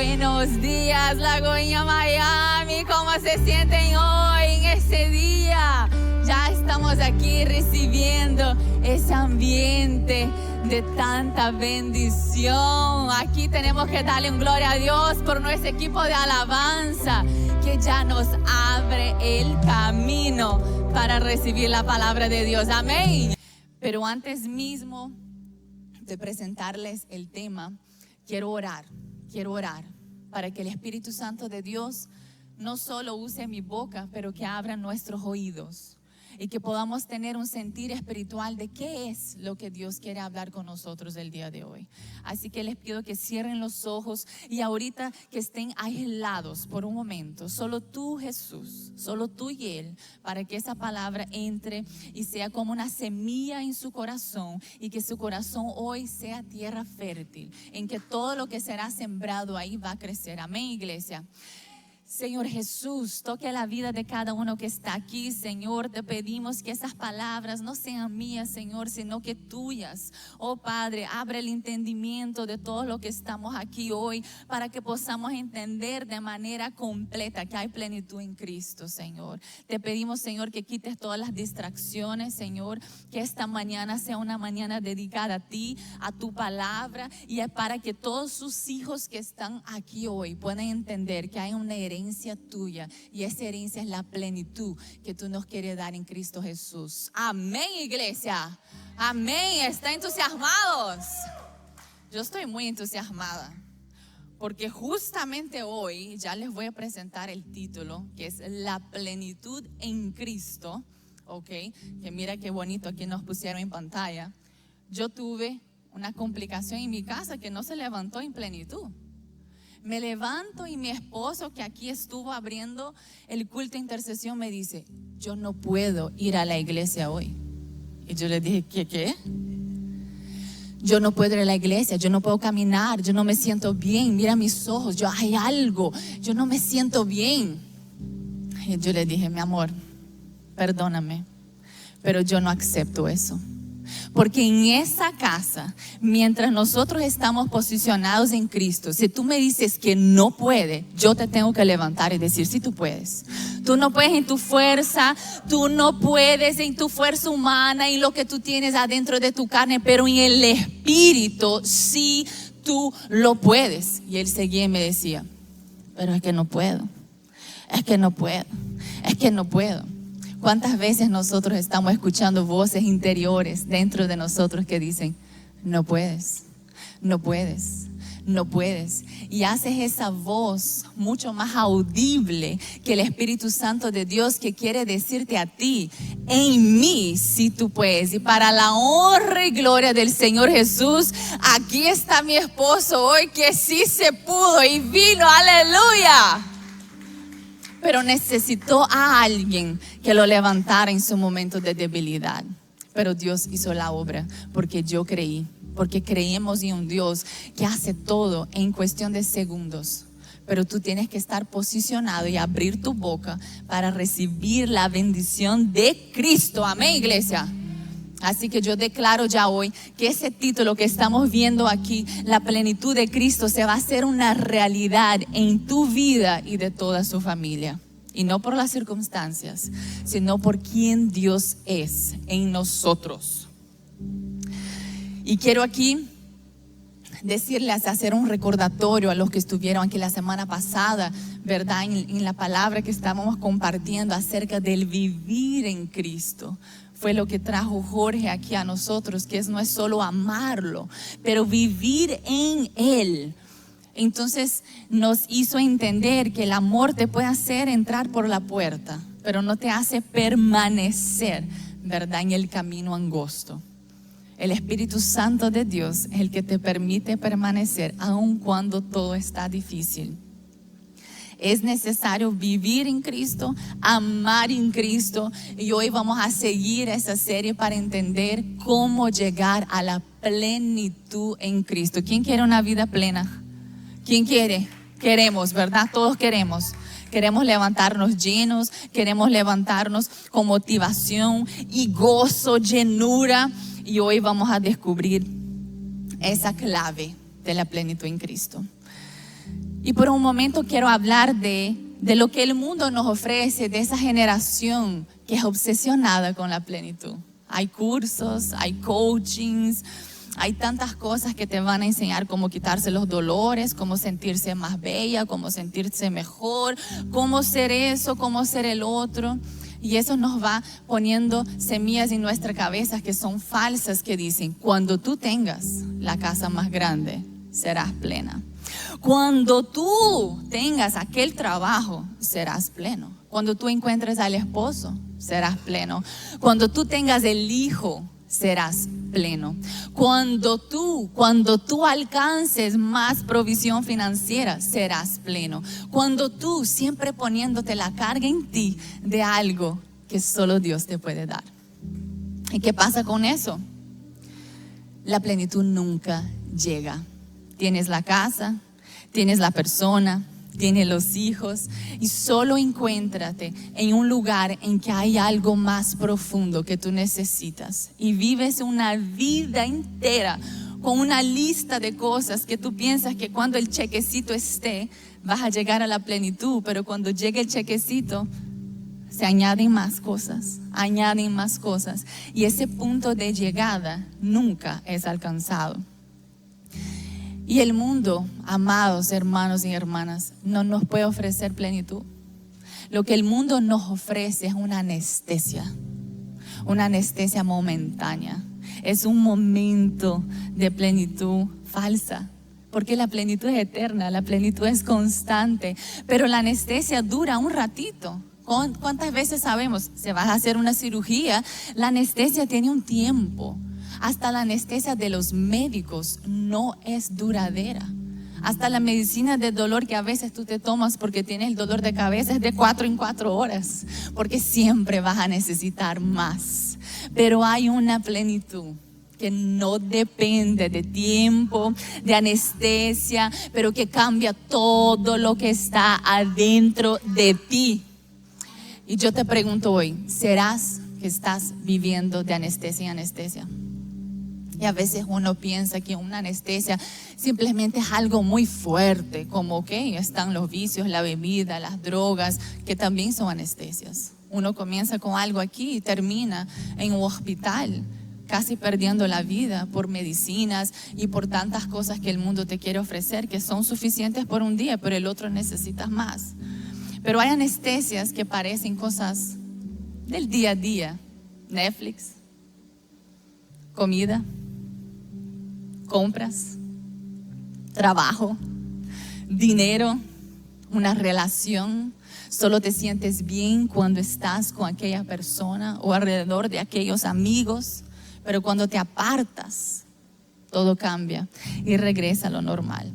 Buenos días, Lagoña Miami. ¿Cómo se sienten hoy en este día? Ya estamos aquí recibiendo ese ambiente de tanta bendición. Aquí tenemos que darle un gloria a Dios por nuestro equipo de alabanza que ya nos abre el camino para recibir la palabra de Dios. Amén. Pero antes mismo de presentarles el tema, quiero orar para que el Espíritu Santo de Dios no solo use mi boca, pero que abra nuestros oídos y que podamos tener un sentir espiritual de qué es lo que Dios quiere hablar con nosotros el día de hoy. Así que les pido que cierren los ojos y ahorita que estén aislados por un momento, solo tú, Jesús, solo tú y Él, para que esa palabra entre y sea como una semilla en su corazón y que su corazón hoy sea tierra fértil, en que todo lo que será sembrado ahí va a crecer. Amén, iglesia. Señor Jesús, toque la vida de cada uno que está aquí, Señor. Te pedimos que esas palabras no sean mías, Señor, sino que tuyas. Oh Padre, abre el entendimiento de todo lo que estamos aquí hoy para que podamos entender de manera completa que hay plenitud en Cristo, Señor. Te pedimos, Señor, que quites todas las distracciones, Señor, que esta mañana sea una mañana dedicada a ti, a tu palabra, y para que todos sus hijos que están aquí hoy puedan entender que hay una herencia tuya, y esa herencia es la plenitud que tú nos quieres dar en Cristo Jesús. Amén, iglesia. Amén. ¿Están entusiasmados? Yo estoy muy entusiasmada porque justamente hoy ya les voy a presentar el título, que es la plenitud en Cristo. Ok, que mira qué bonito aquí nos pusieron en pantalla. Yo tuve una complicación en mi casa que no se levantó en plenitud. Me levanto y mi esposo, que aquí estuvo abriendo el culto de intercesión, me dice: yo no puedo ir a la iglesia hoy. Y yo le dije: ¿Qué? Yo no puedo ir a la iglesia, yo no puedo caminar, yo no me siento bien, mira mis ojos, hay algo, yo no me siento bien. Y yo le dije: mi amor, perdóname, pero yo no acepto eso. Porque en esa casa, mientras nosotros estamos posicionados en Cristo, si tú me dices que no puedes, yo te tengo que levantar y decir: sí, tú puedes. Tú no puedes en tu fuerza, tú no puedes en tu fuerza humana, en lo que tú tienes adentro de tu carne, pero en el Espíritu sí tú lo puedes. Y él seguía y me decía: pero es que no puedo, es que no puedo, es que no puedo. ¿Cuántas veces nosotros estamos escuchando voces interiores dentro de nosotros que dicen: no puedes, no puedes, no puedes? Y haces esa voz mucho más audible que el Espíritu Santo de Dios, que quiere decirte a ti: en mí sí tú puedes. Y para la honra y gloria del Señor Jesús, aquí está mi esposo hoy, que sí se pudo y vino. ¡Aleluya! Pero necesitó a alguien que lo levantara en su momento de debilidad. Pero Dios hizo la obra porque yo creí, porque creemos en un Dios que hace todo en cuestión de segundos. Pero tú tienes que estar posicionado y abrir tu boca para recibir la bendición de Cristo. Amén, iglesia. Así que yo declaro ya hoy que ese título que estamos viendo aquí, la plenitud de Cristo, se va a hacer una realidad en tu vida y de toda su familia. Y no por las circunstancias, sino por quien Dios es en nosotros. Y quiero aquí decirles, hacer un recordatorio a los que estuvieron aquí la semana pasada, ¿verdad? En la palabra que estábamos compartiendo acerca del vivir en Cristo. Fue lo que trajo Jorge aquí a nosotros, que no es solo amarlo, pero vivir en Él. Entonces nos hizo entender que el amor te puede hacer entrar por la puerta, pero no te hace permanecer, ¿verdad?, en el camino angosto. El Espíritu Santo de Dios es el que te permite permanecer aun cuando todo está difícil. Es necesario vivir en Cristo, amar en Cristo, y hoy vamos a seguir esa serie para entender cómo llegar a la plenitud en Cristo. ¿Quién quiere una vida plena? ¿Quién quiere? Queremos, ¿verdad? Todos queremos. Queremos levantarnos llenos, queremos levantarnos con motivación y gozo, llenura. Y hoy vamos a descubrir esa clave de la plenitud en Cristo. Y por un momento quiero hablar de lo que el mundo nos ofrece, de esa generación que es obsesionada con la plenitud. Hay cursos, hay coachings, hay tantas cosas que te van a enseñar cómo quitarse los dolores, cómo sentirse más bella, cómo sentirse mejor, cómo ser eso, cómo ser el otro. Y eso nos va poniendo semillas en nuestra cabeza que son falsas, que dicen: cuando tú tengas la casa más grande, serás plena. Cuando tú tengas aquel trabajo, serás pleno. Cuando tú encuentres al esposo, serás pleno. Cuando tú tengas el hijo, serás pleno. Cuando tú alcances más provisión financiera, serás pleno. Cuando tú, siempre poniéndote la carga en ti de algo que solo Dios te puede dar. ¿Y qué pasa con eso? La plenitud nunca llega. Tienes la casa, tienes la persona, tienes los hijos, y solo encuéntrate en un lugar en que hay algo más profundo que tú necesitas, y vives una vida entera con una lista de cosas que tú piensas que cuando el chequecito esté vas a llegar a la plenitud, pero cuando llegue el chequecito se añaden más cosas, y ese punto de llegada nunca es alcanzado. Y el mundo, amados hermanos y hermanas, no nos puede ofrecer plenitud. Lo que el mundo nos ofrece es una anestesia momentánea. Es un momento de plenitud falsa, porque la plenitud es eterna, la plenitud es constante, pero la anestesia dura un ratito. ¿Cuántas veces sabemos? Se va a hacer una cirugía, la anestesia tiene un tiempo. Hasta la anestesia de los médicos no es duradera. Hasta la medicina de dolor que a veces tú te tomas porque tienes el dolor de cabeza es de 4 en 4 horas, porque siempre vas a necesitar más. Pero hay una plenitud que no depende de tiempo, de anestesia, pero que cambia todo lo que está adentro de ti. Y yo te pregunto hoy, ¿serás que estás viviendo de anestesia en anestesia? Y a veces uno piensa que una anestesia simplemente es algo muy fuerte, como que están los vicios, la bebida, las drogas, que también son anestesias. Uno comienza con algo aquí y termina en un hospital, casi perdiendo la vida por medicinas y por tantas cosas que el mundo te quiere ofrecer, que son suficientes por un día, pero el otro necesitas más. Pero hay anestesias que parecen cosas del día a día: Netflix, comida, compras, trabajo, dinero, una relación. Solo te sientes bien cuando estás con aquella persona o alrededor de aquellos amigos, pero cuando te apartas, todo cambia y regresa a lo normal.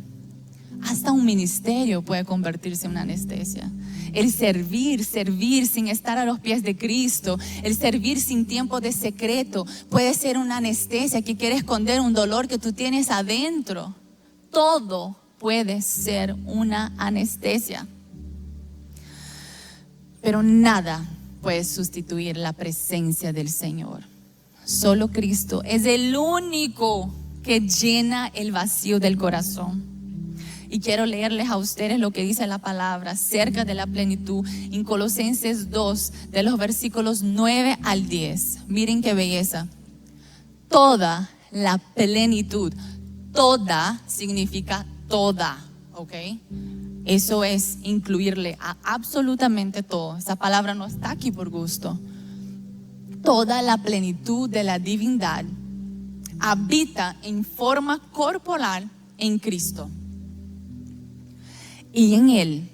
Hasta un ministerio puede convertirse en una anestesia. El servir sin estar a los pies de Cristo, el servir sin tiempo de secreto, puede ser una anestesia que quiere esconder un dolor que tú tienes adentro. Todo puede ser una anestesia. Pero nada puede sustituir la presencia del Señor. Solo Cristo es el único que llena el vacío del corazón. Y quiero leerles a ustedes lo que dice la palabra acerca de la plenitud en Colosenses 2, de los versículos 9 al 10. Miren qué belleza. Toda la plenitud. Toda significa toda, ¿ok? Eso es incluirle a absolutamente todo. Esa palabra no está aquí por gusto. Toda la plenitud de la divinidad habita en forma corporal en Cristo. Y en Él,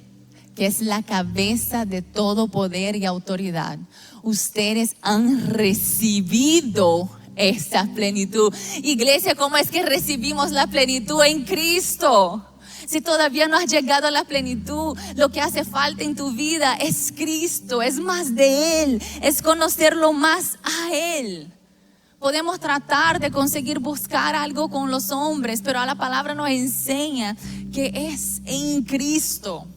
que es la cabeza de todo poder y autoridad, ustedes han recibido esa plenitud. Iglesia, ¿cómo es que recibimos la plenitud en Cristo? Si todavía no has llegado a la plenitud, lo que hace falta en tu vida es Cristo, es más de Él, es conocerlo más a Él. Podemos tratar de conseguir buscar algo con los hombres, pero la palabra nos enseña que es en Cristo.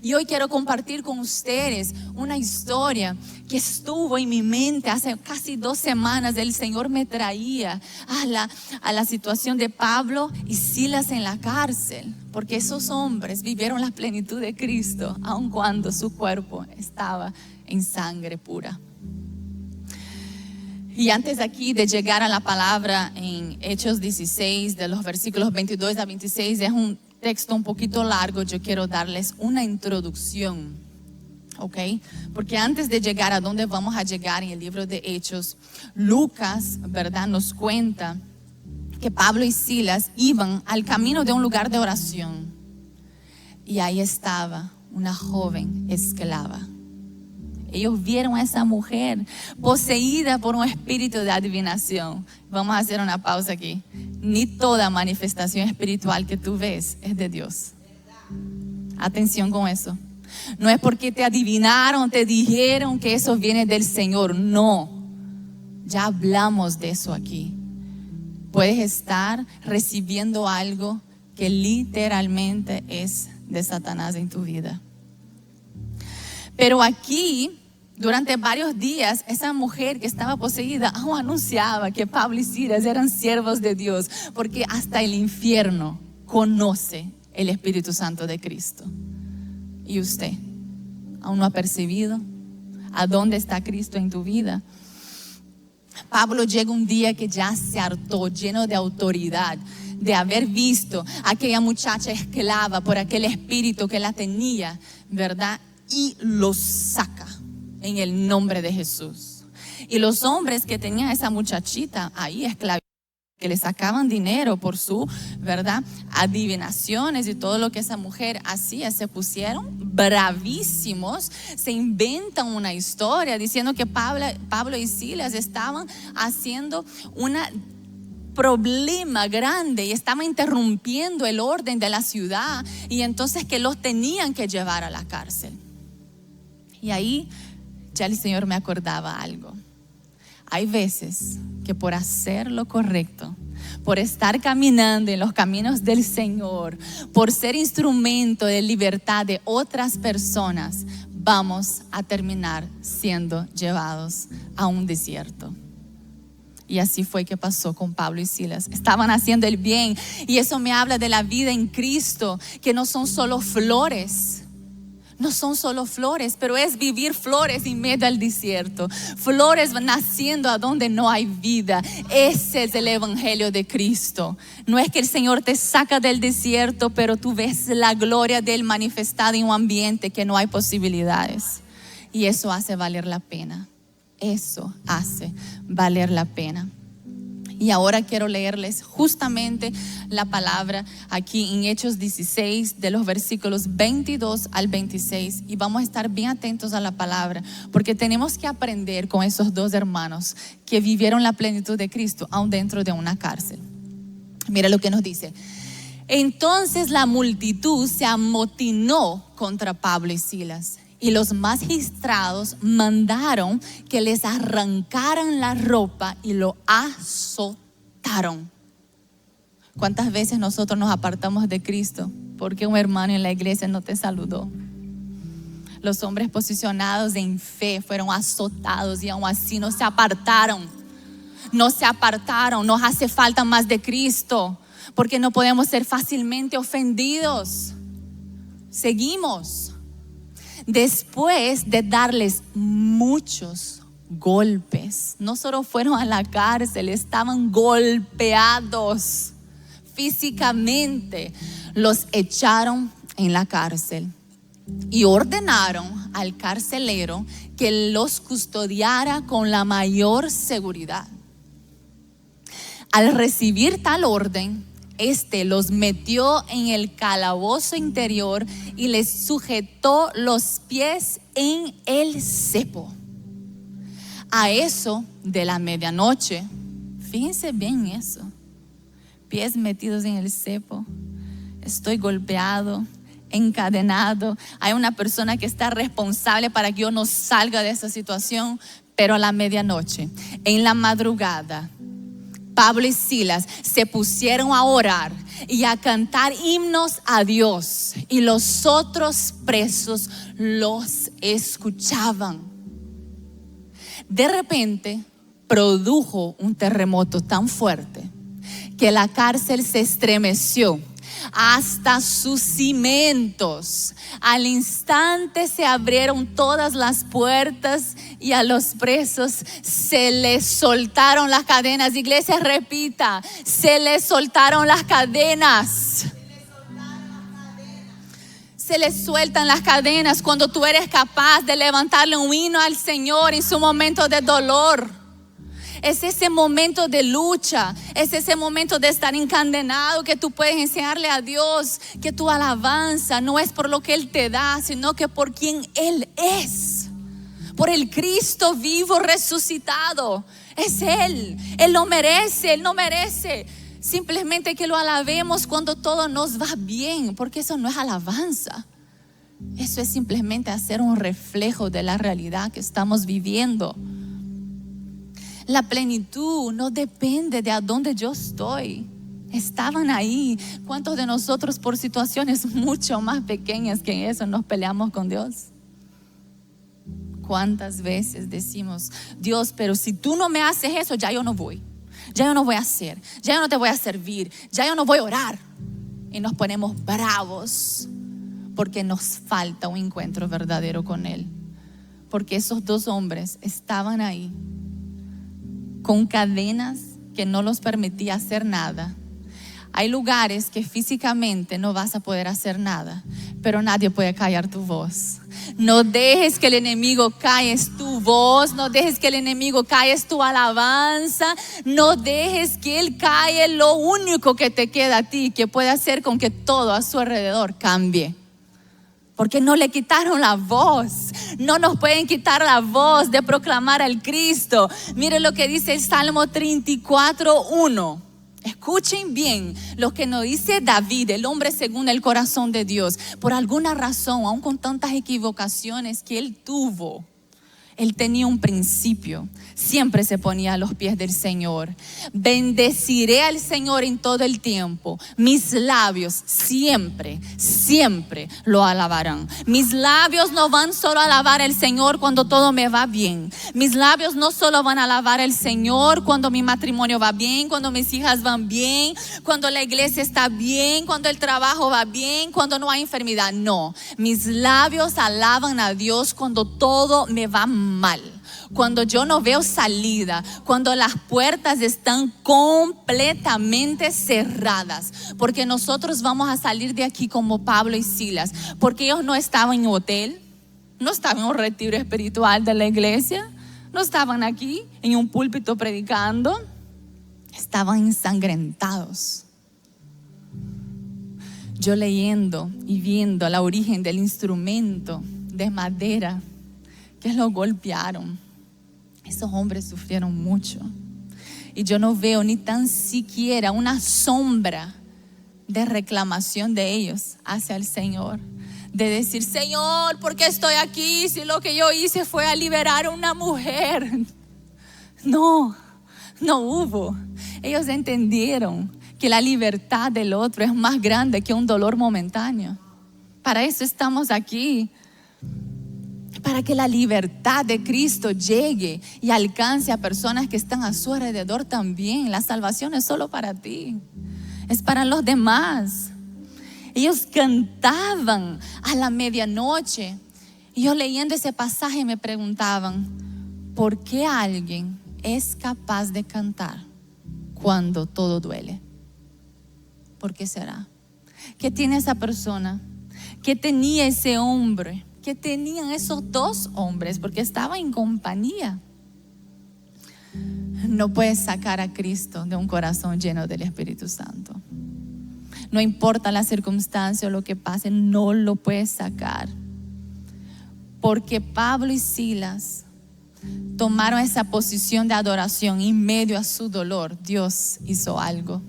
Y hoy quiero compartir con ustedes una historia que estuvo en mi mente hace casi 2 semanas. El Señor me traía a la situación de Pablo y Silas en la cárcel, porque esos hombres vivieron la plenitud de Cristo, aun cuando su cuerpo estaba en sangre pura. Y antes aquí de llegar a la palabra en Hechos 16, de los versículos 22 a 26, es un texto un poquito largo. Yo quiero darles una introducción, ¿ok? Porque antes de llegar a donde vamos a llegar en el libro de Hechos, Lucas, ¿verdad?, nos cuenta que Pablo y Silas iban al camino de un lugar de oración. Y ahí estaba una joven esclava. Ellos vieron a esa mujer poseída por un espíritu de adivinación. Vamos a hacer una pausa aquí. Ni toda manifestación espiritual que tú ves es de Dios. Atención con eso. No es porque te adivinaron, te dijeron que eso viene del Señor. No. Ya hablamos de eso aquí. Puedes estar recibiendo algo que literalmente es de Satanás en tu vida. Pero aquí, durante varios días, esa mujer que estaba poseída aún anunciaba que Pablo y Silas eran siervos de Dios, porque hasta el infierno conoce el Espíritu Santo de Cristo. ¿Y usted aún no ha percibido a dónde está Cristo en tu vida? Pablo llega un día que ya se hartó, lleno de autoridad, de haber visto a aquella muchacha esclava por aquel espíritu que la tenía, ¿verdad? Y lo saca en el nombre de Jesús. Y los hombres que tenían a esa muchachita ahí esclavizada, que le sacaban dinero por su, ¿verdad?, adivinaciones y todo lo que esa mujer hacía, se pusieron bravísimos, se inventan una historia diciendo que Pablo y Silas estaban haciendo un problema grande y estaban interrumpiendo el orden de la ciudad, y entonces que los tenían que llevar a la cárcel. Y ahí ya el Señor me acordaba algo. Hay veces que por hacer lo correcto, por estar caminando en los caminos del Señor, por ser instrumento de libertad de otras personas, vamos a terminar siendo llevados a un desierto. Y así fue que pasó con Pablo y Silas. Estaban haciendo el bien, y eso me habla de la vida en Cristo, que no son solo flores. No son solo flores, pero es vivir flores en medio del desierto. Flores naciendo a donde no hay vida. Ese es el evangelio de Cristo. No es que el Señor te saca del desierto, pero tú ves la gloria de Él manifestada en un ambiente que no hay posibilidades. Y eso hace valer la pena. Eso hace valer la pena. Y ahora quiero leerles justamente la palabra aquí en Hechos 16, de los versículos 22 al 26. Y vamos a estar bien atentos a la palabra, porque tenemos que aprender con esos dos hermanos que vivieron la plenitud de Cristo aún dentro de una cárcel. Mira lo que nos dice. Entonces la multitud se amotinó contra Pablo y Silas, y los magistrados mandaron que les arrancaran la ropa y lo azotaron. ¿Cuántas veces nosotros nos apartamos de Cristo porque un hermano en la iglesia no te saludó? Los hombres posicionados en fe fueron azotados y aún así no se apartaron. No se apartaron. Nos hace falta más de Cristo, porque no podemos ser fácilmente ofendidos. Seguimos. Después de darles muchos golpes, no solo fueron a la cárcel, estaban golpeados físicamente. Los echaron en la cárcel y ordenaron al carcelero que los custodiara con la mayor seguridad. Al recibir tal orden, los metió en el calabozo interior y les sujetó los pies en el cepo. A eso de la medianoche, fíjense bien eso, pies metidos en el cepo, estoy golpeado, encadenado, hay una persona que está responsable para que yo no salga de esa situación, pero a la medianoche, en la madrugada, Pablo y Silas se pusieron a orar y a cantar himnos a Dios, y los otros presos los escuchaban. De repente produjo un terremoto tan fuerte que la cárcel se estremeció hasta sus cimientos. Al instante se abrieron todas las puertas y a los presos se les soltaron las cadenas. Iglesia, repita: se les soltaron las cadenas. Se les sueltan las cadenas cuando tú eres capaz de levantarle un himno al Señor en su momento de dolor. Es ese momento de lucha, es ese momento de estar encadenado que tú puedes enseñarle a Dios que tu alabanza no es por lo que Él te da, sino que por quien Él es. Por el Cristo vivo resucitado. Es Él. Él lo merece, Él no merece simplemente que lo alabemos cuando todo nos va bien, porque eso no es alabanza. Eso es simplemente hacer un reflejo de la realidad que estamos viviendo. La plenitud no depende de a dónde yo estoy. Estaban ahí. ¿Cuántos de nosotros por situaciones mucho más pequeñas que eso nos peleamos con Dios? ¿Cuántas veces decimos: Dios, pero si tú no me haces eso, ya yo no voy, ya yo no voy a hacer, ya yo no te voy a servir, ya yo no voy a orar? Y nos ponemos bravos porque nos falta un encuentro verdadero con Él. Porque esos dos hombres estaban ahí con cadenas que no los permitía hacer nada. Hay lugares que físicamente no vas a poder hacer nada, pero nadie puede callar tu voz. No dejes que el enemigo calles tu voz, no dejes que el enemigo calles tu alabanza, no dejes que él calle lo único que te queda a ti, que puede hacer con que todo a su alrededor cambie. Porque no le quitaron la voz. No nos pueden quitar la voz de proclamar al Cristo. Mire lo que dice el Salmo 34:1. Escuchen bien lo que nos dice David, el hombre según el corazón de Dios. Por alguna razón, aun con tantas equivocaciones que él tuvo, él tenía un principio. Siempre se ponía a los pies del Señor. Bendeciré al Señor en todo el tiempo. Mis labios siempre, siempre lo alabarán. Mis labios no van solo a alabar al Señor cuando todo me va bien. Mis labios no solo van a alabar al Señor cuando mi matrimonio va bien, cuando mis hijas van bien, cuando la iglesia está bien, cuando el trabajo va bien, cuando no hay enfermedad. No, mis labios alaban a Dios cuando todo me va mal, cuando yo no veo salida, cuando las puertas están completamente cerradas. Porque nosotros vamos a salir de aquí como Pablo y Silas, porque ellos no estaban en un hotel, no estaban en un retiro espiritual de la iglesia, no estaban aquí en un púlpito predicando, estaban ensangrentados. Yo leyendo y viendo la origen del instrumento de madera que lo golpearon, esos hombres sufrieron mucho. Y yo no veo ni tan siquiera una sombra de reclamación de ellos hacia el Señor. De decir: Señor, ¿por qué estoy aquí si lo que yo hice fue a liberar a una mujer? No, no hubo. Ellos entendieron que la libertad del otro es más grande que un dolor momentáneo. Para eso estamos aquí. Para que la libertad de Cristo llegue y alcance a personas que están a su alrededor también. La salvación es solo para ti, es para los demás. Ellos cantaban a la medianoche. Y yo leyendo ese pasaje me preguntaban: ¿por qué alguien es capaz de cantar cuando todo duele? ¿Por qué será? ¿Qué tiene esa persona? ¿Qué tenía ese hombre? ¿Qué tenían esos dos hombres? Porque estaban en compañía. No puedes sacar a Cristo de un corazón lleno del Espíritu Santo. No importa la circunstancia o lo que pase, no lo puedes sacar. Porque Pablo y Silas tomaron esa posición de adoración en medio a su dolor. Dios hizo algo.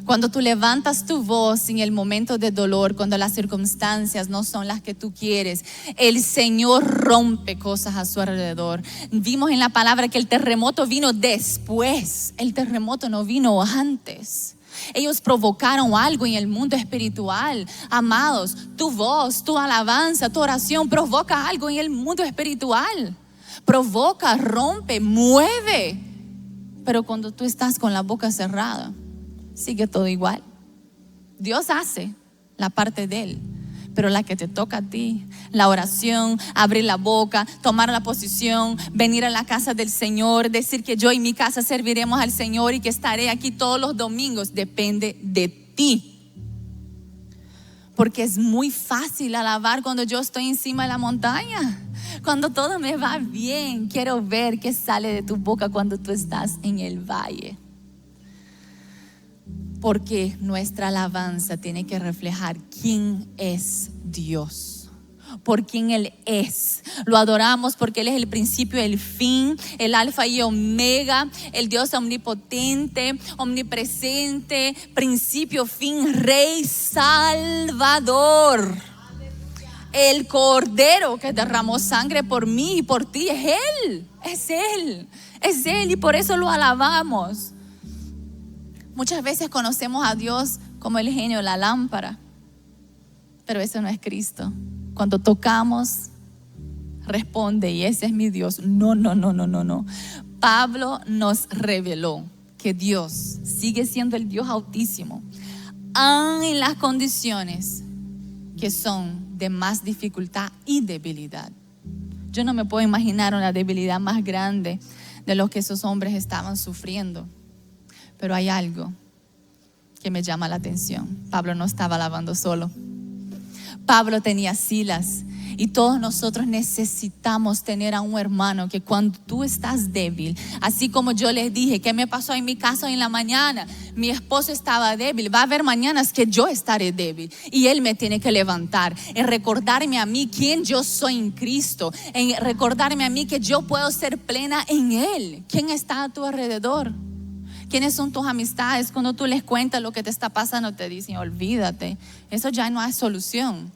Cuando tú levantas tu voz en el momento de dolor, cuando las circunstancias no son las que tú quieres, el Señor rompe cosas a su alrededor. Vimos en la palabra que el terremoto vino después. El terremoto no vino antes. Ellos provocaron algo en el mundo espiritual. Amados, tu voz, tu alabanza, tu oración provoca algo en el mundo espiritual. provoca, rompe, mueve. Pero cuando tú estás con la boca cerrada, sigue todo igual. Dios hace la parte de Él, pero la que te toca a ti, la oración, abrir la boca, tomar la posición, venir a la casa del Señor, decir que yo y mi casa serviremos al Señor y que estaré aquí todos los domingos, depende de ti. Porque es muy fácil alabar cuando yo estoy encima de la montaña, cuando todo me va bien. Quiero ver qué sale de tu boca cuando tú estás en el valle. Porque nuestra alabanza tiene que reflejar quién es Dios, por quién Él es. Lo adoramos porque Él es el principio y el fin, el alfa y omega, el Dios omnipotente, omnipresente, principio, fin, Rey, Salvador. El Cordero que derramó sangre por mí y por ti, es Él, es Él, es Él, y por eso lo alabamos. Muchas veces conocemos a Dios como el genio de la lámpara, pero eso no es Cristo. Cuando tocamos, responde, y ese es mi Dios. No. Pablo nos reveló que Dios sigue siendo el Dios altísimo, aun en las condiciones que son de más dificultad y debilidad. Yo no me puedo imaginar una debilidad más grande de lo que esos hombres estaban sufriendo. Pero hay algo que me llama la atención. Pablo no estaba alabando solo. Pablo tenía Silas, y todos nosotros necesitamos tener a un hermano que cuando tú estás débil, así como yo les dije, ¿qué me pasó en mi casa en la mañana? Mi esposo estaba débil. Va a haber mañanas que yo estaré débil y él me tiene que levantar, en recordarme a mí quién yo soy en Cristo, en recordarme a mí que yo puedo ser plena en Él. ¿Quién está a tu alrededor? ¿Quiénes son tus amistades? Cuando tú les cuentas lo que te está pasando, te dicen, olvídate, eso ya no hay solución.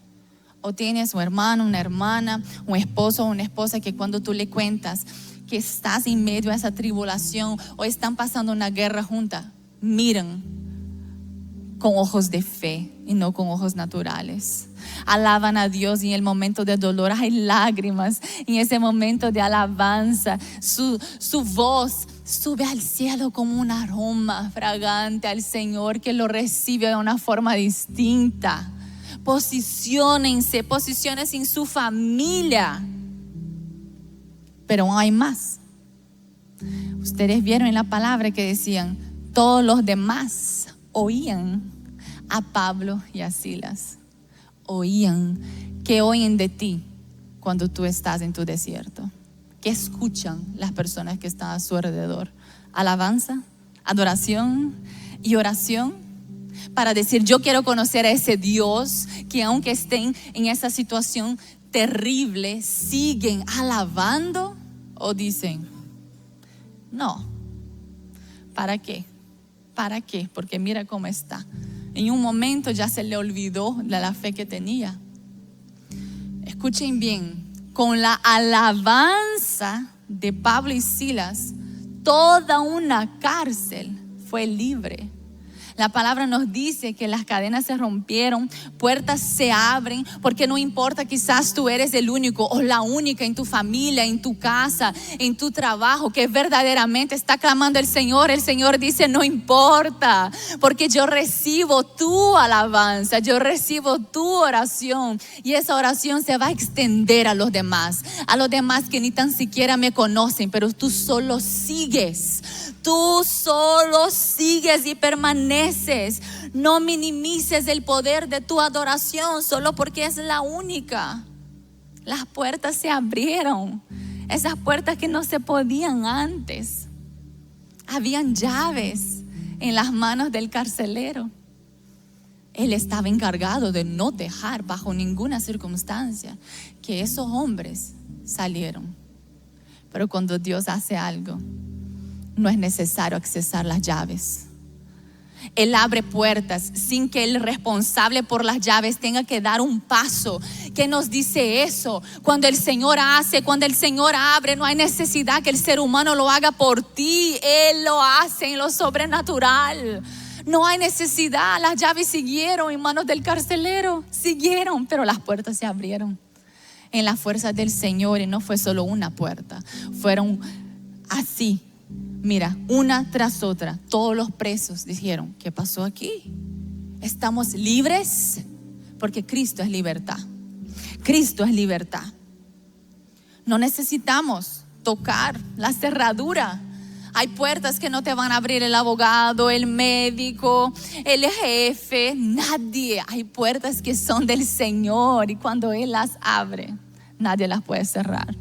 O tienes un hermano, una hermana, un esposo o una esposa que cuando tú le cuentas que estás en medio de esa tribulación o están pasando una guerra junta, miran con ojos de fe y no con ojos naturales. Alaban a Dios y en el momento de dolor hay lágrimas. En ese momento de alabanza, su voz sube al cielo como un aroma fragante al Señor, que lo recibe de una forma distinta. Posiciónense en su familia. Pero hay más. Ustedes vieron en la palabra que decían, todos los demás oían a Pablo y a Silas. Oían. ¿Qué oyen de ti cuando tú estás en tu desierto? ¿Qué escuchan las personas que están a su alrededor? Alabanza, adoración y oración, para decir, yo quiero conocer a ese Dios que aunque estén en esa situación terrible, siguen alabando. O dicen, no, ¿para qué? ¿Para qué? Porque mira cómo está. En un momento ya se le olvidó de la fe que tenía. Escuchen bien, con la alabanza de Pablo y Silas, toda una cárcel fue libre. La palabra nos dice que las cadenas se rompieron, puertas se abren, porque no importa, quizás tú eres el único o la única en tu familia, en tu casa, en tu trabajo, que verdaderamente está clamando al Señor. El Señor dice, no importa, porque yo recibo tu alabanza, yo recibo tu oración, y esa oración se va a extender a los demás que ni tan siquiera me conocen, pero tú solo sigues. Tú solo sigues y permaneces. No minimices el poder de tu adoración solo porque es la única. Las puertas se abrieron. Esas puertas que no se podían antes. Habían llaves en las manos del carcelero. Él estaba encargado de no dejar bajo ninguna circunstancia que esos hombres salieron. Pero cuando Dios hace algo, no es necesario accesar las llaves. Él abre puertas sin que el responsable por las llaves tenga que dar un paso. ¿Qué nos dice eso? Cuando el Señor hace, cuando el Señor abre, no hay necesidad que el ser humano lo haga por ti. Él lo hace en lo sobrenatural. No hay necesidad. Las llaves siguieron en manos del carcelero. Siguieron, pero las puertas se abrieron. en la fuerza del Señor y no fue solo una puerta, fueron así. Mira, una tras otra, todos los presos dijeron, ¿qué pasó aquí? ¿Estamos libres? Porque Cristo es libertad. Cristo es libertad. No necesitamos tocar la cerradura. Hay puertas que no te van a abrir el abogado, el médico, el jefe, nadie. Hay puertas que son del Señor y cuando Él las abre, nadie las puede cerrar.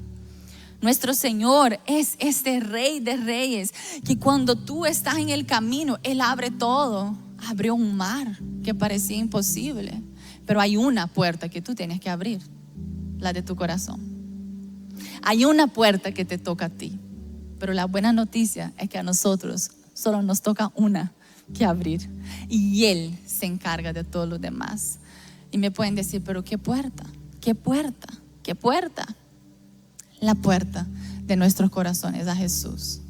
Nuestro Señor es este Rey de Reyes que cuando tú estás en el camino, Él abre todo. Abrió un mar que parecía imposible, pero hay una puerta que tú tienes que abrir, la de tu corazón. Hay una puerta que te toca a ti, pero la buena noticia es que a nosotros solo nos toca una que abrir y Él se encarga de todo lo demás. Y me pueden decir, pero ¿qué puerta? ¿Qué puerta? ¿Qué puerta? La puerta de nuestros corazones a Jesús.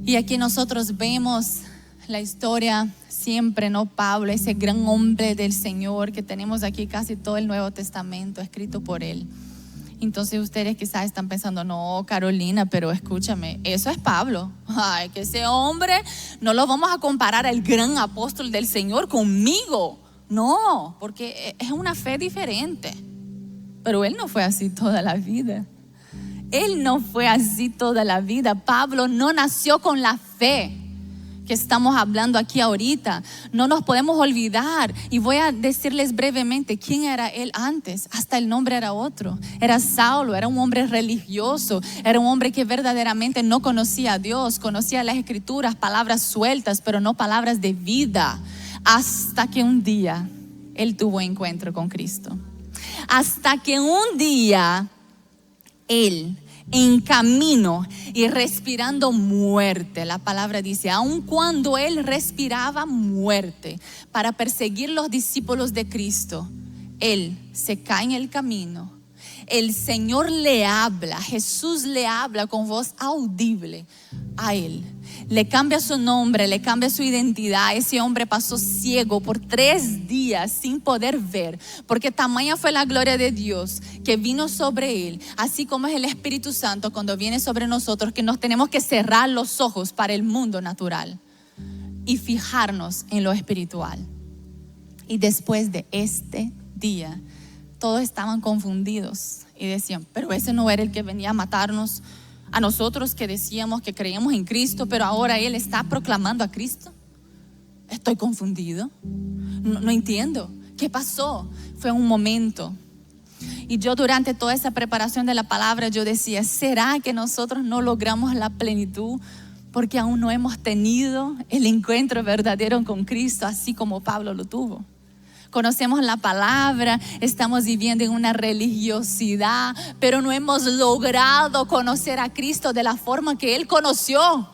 Y aquí nosotros vemos la historia siempre, ¿no? Pablo, ese gran hombre del Señor que tenemos aquí casi todo el Nuevo Testamento escrito por él. Entonces ustedes quizás están pensando, no, Carolina, pero escúchame, eso es Pablo. Ay, que ese hombre no lo vamos a comparar al gran apóstol del Señor conmigo. No, porque es una fe diferente. Pero él no fue así toda la vida. Él no fue así toda la vida. Pablo no nació con la fe que estamos hablando aquí ahorita. No nos podemos olvidar. Y voy a decirles brevemente quién era él antes. Hasta el nombre era otro. Era Saulo, era un hombre religioso. Era un hombre que verdaderamente no conocía a Dios. Conocía las escrituras, palabras sueltas, pero no palabras de vida. Hasta que un día él tuvo encuentro con Cristo. Hasta que un día él, en camino y respirando muerte, la palabra dice, aun cuando él respiraba muerte para perseguir los discípulos de Cristo, él se cae en el camino. El Señor le habla, Jesús le habla con voz audible a él. Le cambia su nombre, le cambia su identidad. Ese hombre pasó ciego por 3 días sin poder ver, porque tamaña fue la gloria de Dios que vino sobre él, así como es el Espíritu Santo cuando viene sobre nosotros, que nos tenemos que cerrar los ojos para el mundo natural y fijarnos en lo espiritual. Y después de este día, todos estaban confundidos y decían, pero ese no era el que venía a matarnos a nosotros que decíamos que creíamos en Cristo, pero ahora Él está proclamando a Cristo. Estoy confundido, no entiendo, ¿qué pasó? Fue un momento. Y yo durante toda esa preparación de la palabra, yo decía, ¿será que nosotros no logramos la plenitud porque aún no hemos tenido el encuentro verdadero con Cristo, así como Pablo lo tuvo? Conocemos la palabra, estamos viviendo en una religiosidad, pero no hemos logrado conocer a Cristo de la forma que Él conoció.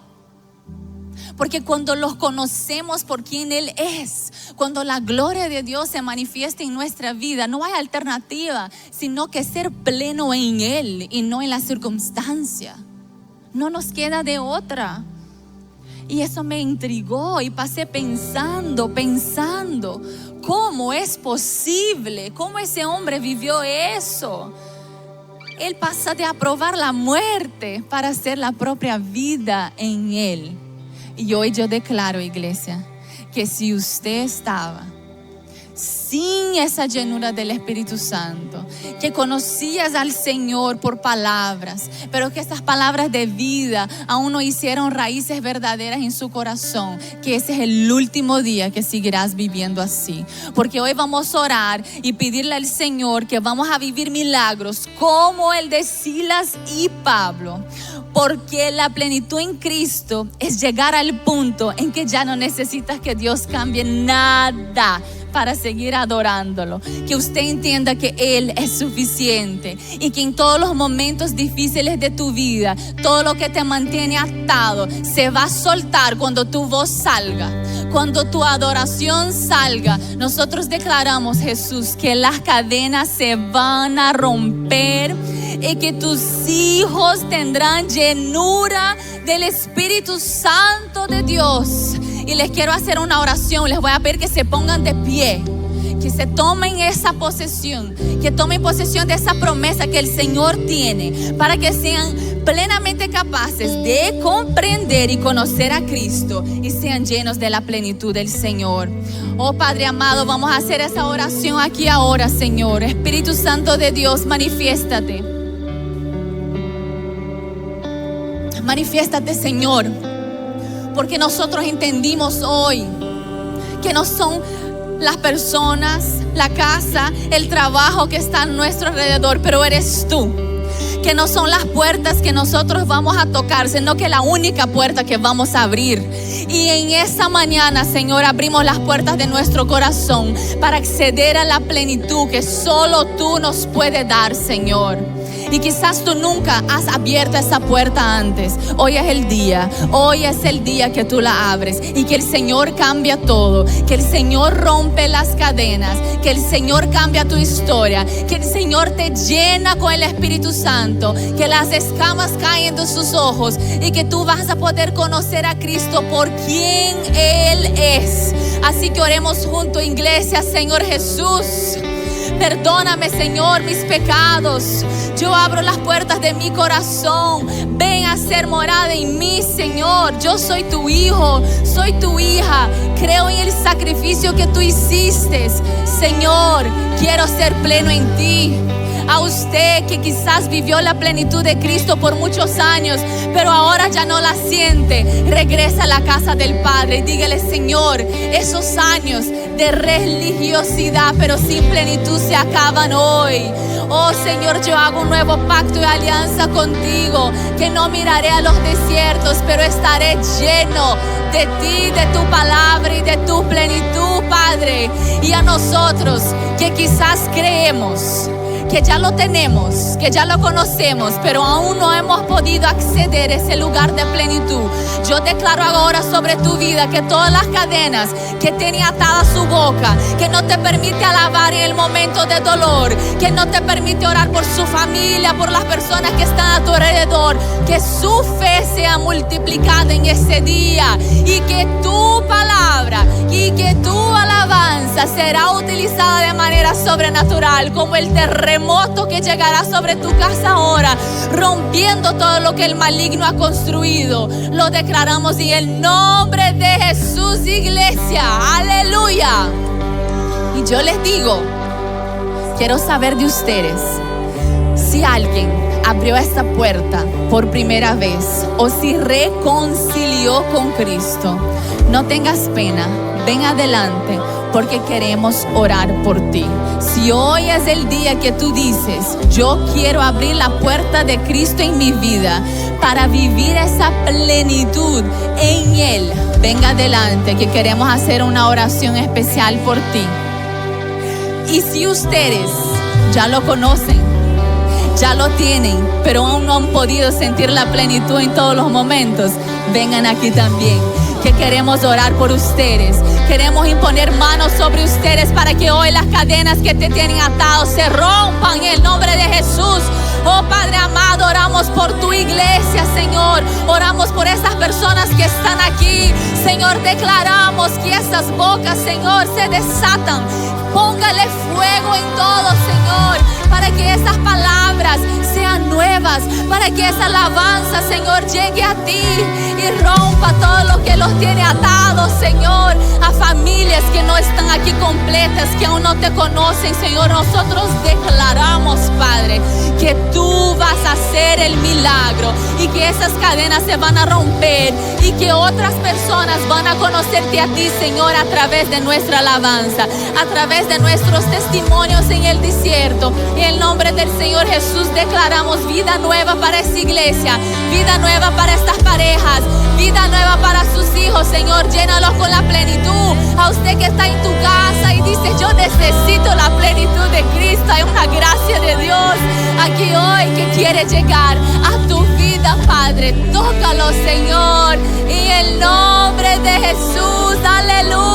Porque cuando los conocemos por quien Él es, cuando la gloria de Dios se manifiesta en nuestra vida, no hay alternativa, sino que ser pleno en Él y no en la circunstancia. No nos queda de otra. Y eso me intrigó y pasé pensando, ¿cómo es posible? ¿Cómo ese hombre vivió eso? Él pasa de aprobar la muerte para hacer la propia vida en Él. Y hoy yo declaro, iglesia, que si usted estaba sin esa llenura del Espíritu Santo, que conocías al Señor por palabras, pero que esas palabras de vida aún no hicieron raíces verdaderas en su corazón, que ese es el último día que seguirás viviendo así. Porque hoy vamos a orar y pedirle al Señor que vamos a vivir milagros como el de Silas y Pablo. Porque la plenitud en Cristo es llegar al punto en que ya no necesitas que Dios cambie nada para seguir adorándolo. Que usted entienda que Él es suficiente y que en todos los momentos difíciles de tu vida, todo lo que te mantiene atado se va a soltar cuando tu voz salga, cuando tu adoración salga. Nosotros declaramos, Jesús, que las cadenas se van a romper y que tus hijos tendrán llenura del Espíritu Santo de Dios. Y les quiero hacer una oración. Les voy a pedir que se pongan de pie, que se tomen esa posesión, que tomen posesión de esa promesa que el Señor tiene, para que sean plenamente capaces de comprender y conocer a Cristo y sean llenos de la plenitud del Señor. Oh Padre amado, vamos a hacer esa oración aquí ahora, Señor. Espíritu Santo de Dios, manifiéstate. Manifiéstate, Señor, porque nosotros entendimos hoy que no son las personas, la casa, el trabajo que está a nuestro alrededor, pero eres tú. Que no son las puertas que nosotros vamos a tocar, sino que la única puerta que vamos a abrir. Y en esta mañana, Señor, abrimos las puertas de nuestro corazón para acceder a la plenitud que solo tú nos puedes dar, Señor. Y quizás tú nunca has abierto esa puerta antes. Hoy es el día que tú la abres y que el Señor cambia todo, que el Señor rompe las cadenas, que el Señor cambia tu historia, que el Señor te llena con el Espíritu Santo, que las escamas caen de sus ojos y que tú vas a poder conocer a Cristo por quien Él es. Así que oremos juntos, iglesia. Señor Jesús, perdóname, Señor, mis pecados. Yo abro las puertas de mi corazón. Ven a ser morada en mí, Señor. Yo soy tu hijo, soy tu hija. Creo en el sacrificio que tú hiciste. Señor, quiero ser pleno en ti. A usted que quizás vivió la plenitud de Cristo por muchos años, pero ahora ya no la siente, regresa a la casa del Padre y dígale: Señor, esos años de religiosidad pero sin plenitud se acaban hoy. Oh Señor, yo hago un nuevo pacto y alianza contigo, que no miraré a los desiertos, pero estaré lleno de ti, de tu palabra y de tu plenitud, Padre. Y a nosotros que quizás creemos que ya lo tenemos, que ya lo conocemos, pero aún no hemos podido acceder a ese lugar de plenitud, yo declaro ahora sobre tu vida que todas las cadenas que tiene atada su boca, que no te permite alabar en el momento de dolor, que no te permite orar por su familia, por las personas que están a tu alrededor, que su fe sea multiplicada en ese día y que tu palabra y que tu alabanza será utilizada de manera sobrenatural, como el terremoto que llegará sobre tu casa ahora, rompiendo todo lo que el maligno ha construido. Lo declaramos en el nombre de Jesús, iglesia. Aleluya. Y yo les digo, quiero saber de ustedes, si alguien abrió esta puerta por primera vez o si reconcilió con Cristo, no tengas pena, ven adelante, porque queremos orar por ti. Si hoy es el día que tú dices: yo quiero abrir la puerta de Cristo en mi vida para vivir esa plenitud en Él, venga adelante, que queremos hacer una oración especial por ti. Y si ustedes ya lo conocen, ya lo tienen, pero aún no han podido sentir la plenitud en todos los momentos, vengan aquí también, que queremos orar por ustedes. Queremos imponer manos sobre ustedes para que hoy las cadenas que te tienen atados se rompan en el nombre de Jesús. Oh Padre amado, oramos por tu iglesia, Señor. Oramos por esas personas que están aquí, Señor. Declaramos que esas bocas, Señor, se desatan. Póngale fuego en todo, Señor, para que esas palabras sean nuevas, para que esa alabanza, Señor, llegue a ti y rompa todo lo que los tiene atados, Señor. A familias que no están aquí completas, que aún no te conocen, Señor, nosotros declaramos, Padre, que tú vas a hacer el milagro y que esas cadenas se van a romper y que otras personas van a conocerte a ti, Señor, a través de nuestra alabanza, a través de nuestros testimonios en el desierto. En el nombre del Señor Jesús declaramos vida nueva para esta iglesia, vida nueva para estas parejas, vida nueva para sus hijos, Señor. Llénalos con la plenitud. A usted que está en tu casa y dice: yo necesito la plenitud de Cristo, hay una gracia de Dios aquí hoy que quiere llegar a tu vida, Padre. Tócalo, Señor, en el nombre de Jesús. Aleluya.